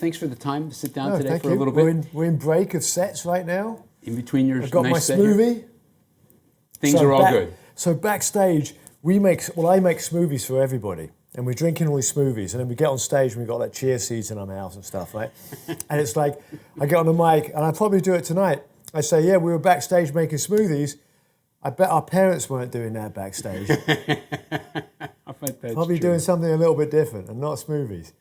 thanks for the time to sit down No, today thank for you. a little bit. We're in break of sets right now. In between your I've got nice my set here. smoothie. Things are all good. So backstage, I make smoothies for everybody. And we're drinking all these smoothies. And then we get on stage and we've got like chia seeds in our mouths and stuff, right? And it's like, I get on the mic, and I probably do it tonight. I say, yeah, we were backstage making smoothies. I bet our parents weren't doing that backstage. I bet that's Probably true. doing something a little bit different and not smoothies.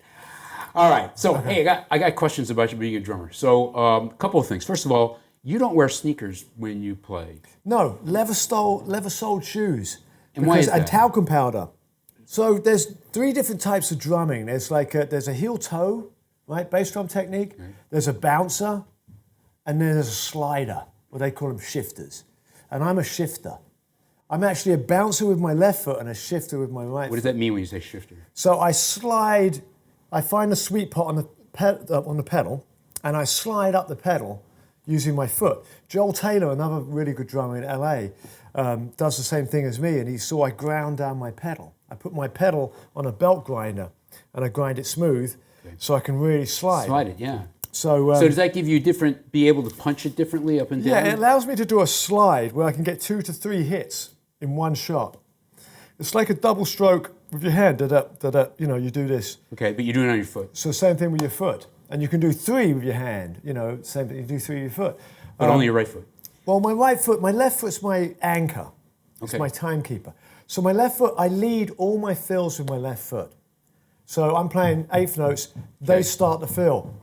All right. So, hey, I got questions about you being a drummer. So, a couple of things. First of all, you don't wear sneakers when you play. No, leather-soled shoes. And why is that? And talcum powder. So there's 3 different types of drumming. There's there's a heel toe, right, bass drum technique. Right. There's a bouncer, and then there's a slider, or they call them shifters. And I'm a shifter. I'm actually a bouncer with my left foot and a shifter with my right foot. What does that mean when you say shifter? So I slide, I find the sweet spot on the pedal, and I slide up the pedal using my foot. Joel Taylor, another really good drummer in LA, does the same thing as me, and I ground down my pedal. I put my pedal on a belt grinder, and I grind it smooth, so I can really slide. Slide it, yeah. So does that give you be able to punch it differently up and down? Yeah, it allows me to do a slide where I can get 2 to 3 hits in one shot. It's like a double stroke with your hand, you do this. Okay, but you do it on your foot. So same thing with your foot. And you can do 3 with your hand, same thing, you do 3 with your foot. But only your right foot? Well, my left foot's my anchor. It's my timekeeper. So my left foot, I lead all my fills with my left foot. So I'm playing 8th notes, they start the fill.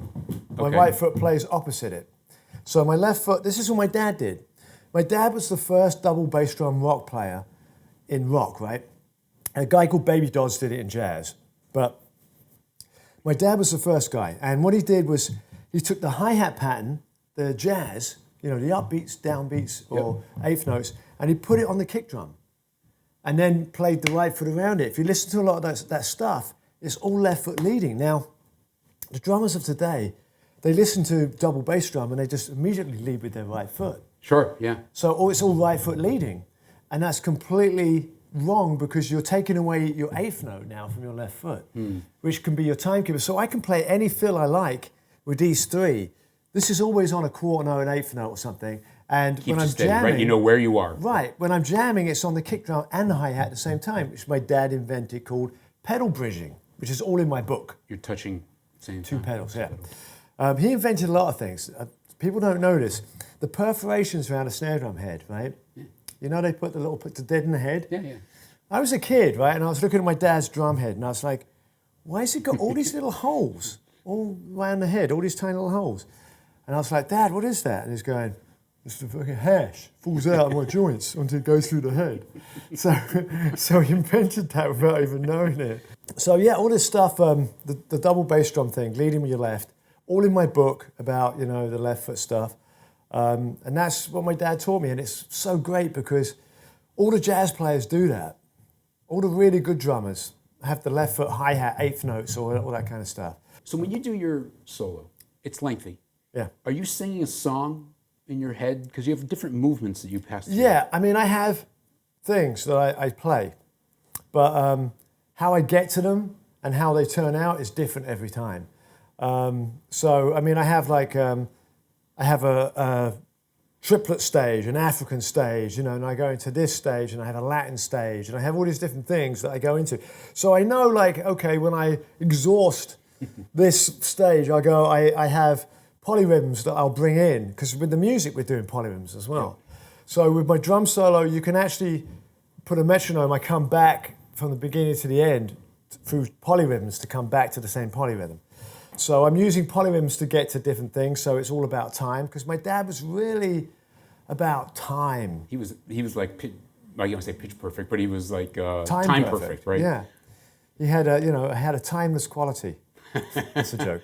My right foot plays opposite it. So my left foot, this is what my dad did. My dad was the first double bass drum rock player in rock, right? A guy called Baby Dodds did it in jazz. But my dad was the first guy. And what he did was he took the hi-hat pattern, the jazz, the upbeats, downbeats, or 8th notes, and he put it on the kick drum. And then played the right foot around it. If you listen to a lot of that stuff, it's all left foot leading. Now, the drummers of today, they listen to double bass drum and they just immediately lead with their right foot. Sure, yeah. So it's all right foot leading. And that's completely wrong because you're taking away your 8th note now from your left foot, which can be your timekeeper. So I can play any fill I like with these 3. This is always on a quarter note, an 8th note or something. And Keeps when I'm steady, jamming, right? You know where you are. Right. When I'm jamming, it's on the kick drum and the hi-hat at the same time, which my dad invented called pedal bridging, which is all in my book. You're touching same 2 time. pedals, yeah. He invented a lot of things. People don't notice the perforations around a snare drum head, right? Yeah. They put the dead in the head? Yeah, yeah. I was a kid, right, and I was looking at my dad's drum head, and I was like, why has it got all these little holes all around the head, all these tiny little holes? And I was like, Dad, what is that? And he's going, it's the fucking hash falls out of my joints until it goes through the head. So he invented that without even knowing it. So yeah, all this stuff, the double bass drum thing, leading with your left, all in my book about, the left foot stuff. And that's what my dad taught me. And it's so great because all the jazz players do that. All the really good drummers have the left foot hi-hat, 8th notes, all that kind of stuff. So when you do your solo, it's lengthy. Yeah. Are you singing a song in your head? Because you have different movements that you pass through. Yeah, I mean, I have things that I play, but how I get to them and how they turn out is different every time. So, I mean, I have a triplet stage, an African stage, and I go into this stage, and I have a Latin stage, and I have all these different things that I go into. So I know, okay, when I exhaust this stage, I have polyrhythms that I'll bring in, because with the music we're doing polyrhythms as well. Yeah. So with my drum solo, you can actually put a metronome. I come back from the beginning to the end through polyrhythms to come back to the same polyrhythm. So I'm using polyrhythms to get to different things, so it's all about time, because my dad was really about time. He was like, well, you don't say pitch perfect, but he was like time perfect, right? Yeah. He had a timeless quality. That's a joke.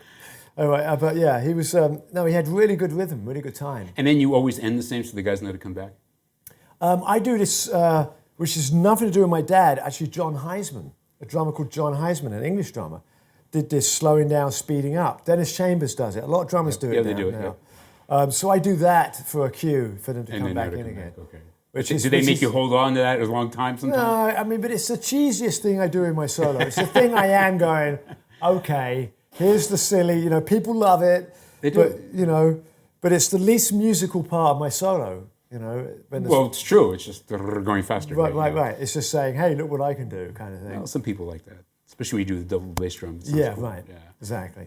Anyway, but yeah, he was, he had really good rhythm, really good time. And then you always end the same so the guys know to come back? I do this, which has nothing to do with my dad. Actually, John Heisman, a drummer called John Heisman, an English drummer, did this slowing down, speeding up. Dennis Chambers does it. A lot of drummers do it now. Yeah, they do it, now. Yeah. So I do that for a cue for them to come back in again. Okay. Do they make you hold on to that a long time sometimes? No, I mean, but it's the cheesiest thing I do in my solo. It's the thing I am going, okay, Here's the silly, people love it. They do. But, but it's the least musical part of my solo, Well, it's true. It's just going faster. Right. It's just saying, hey, look what I can do, kind of thing. Well, some people like that, especially when you do the double bass drum. Yeah, cool. right. Yeah. Exactly.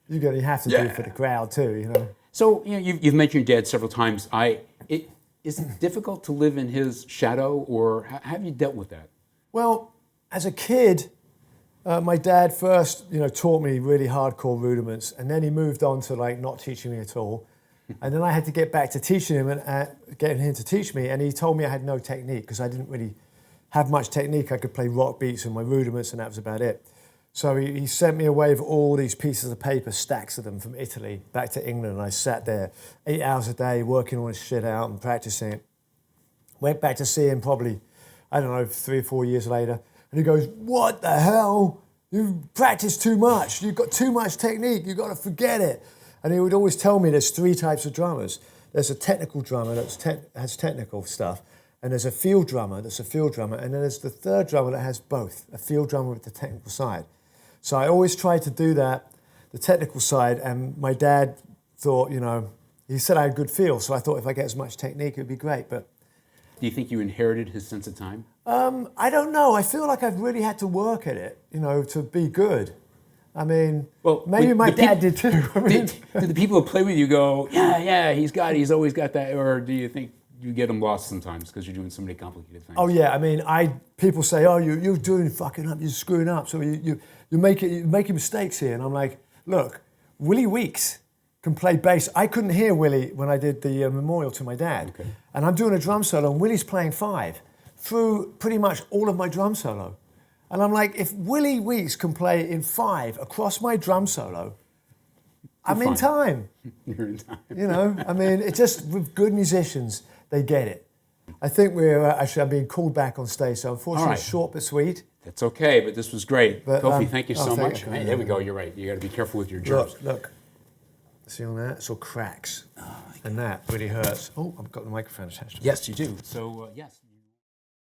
You have to do it for the crowd too, So you've mentioned your dad several times. Is it difficult to live in his shadow, or how have you dealt with that? Well, as a kid, my dad first, taught me really hardcore rudiments, and then he moved on to not teaching me at all. And then I had to get back to teaching him and getting him to teach me, and he told me I had no technique because I didn't really have much technique. I could play rock beats and my rudiments, and that was about it. So he sent me away with all these pieces of paper, stacks of them from Italy, back to England, and I sat there 8 hours a day working all this shit out and practicing it. Went back to see him probably, 3 or 4 years later, and he goes, "What the hell? You've practiced too much. You've got too much technique. You've got to forget it." And he would always tell me there's 3 types of drummers. There's a technical drummer that has technical stuff, and there's a field drummer that's a field drummer, and then there's the third drummer that has both, a field drummer with the technical side. So I always tried to do that, the technical side, and my dad thought, he said I had good feel, so I thought if I get as much technique, it would be great. But do you think you inherited his sense of time? I don't know. I feel like I've really had to work at it, to be good. I mean, maybe my dad did too. Did the people who play with you go, yeah, he's always got that, or do you think you get them lost sometimes because you're doing so many complicated things? Oh yeah, I mean, people say, "Oh, you're doing fucking up, you're screwing up, so you're making mistakes here," and I'm like, look, Willie Weeks can play bass. I couldn't hear Willie when I did the memorial to my dad, and I'm doing a drum solo, and Willie's playing 5 through pretty much all of my drum solo, and I'm like, if Willie Weeks can play in 5 across my drum solo, I'm in time. You're in time. I mean, it's just with good musicians, they get it. I think I'm being called back on stage, so unfortunately, short but sweet. That's okay, but this was great. But, Kofi, thank you so much. You. There we go, you're right. You got to be careful with your drums. Look. See on that? It's all cracks. And that really hurts. Oh, I've got the microphone attached to it. Yes, you do. So, yes.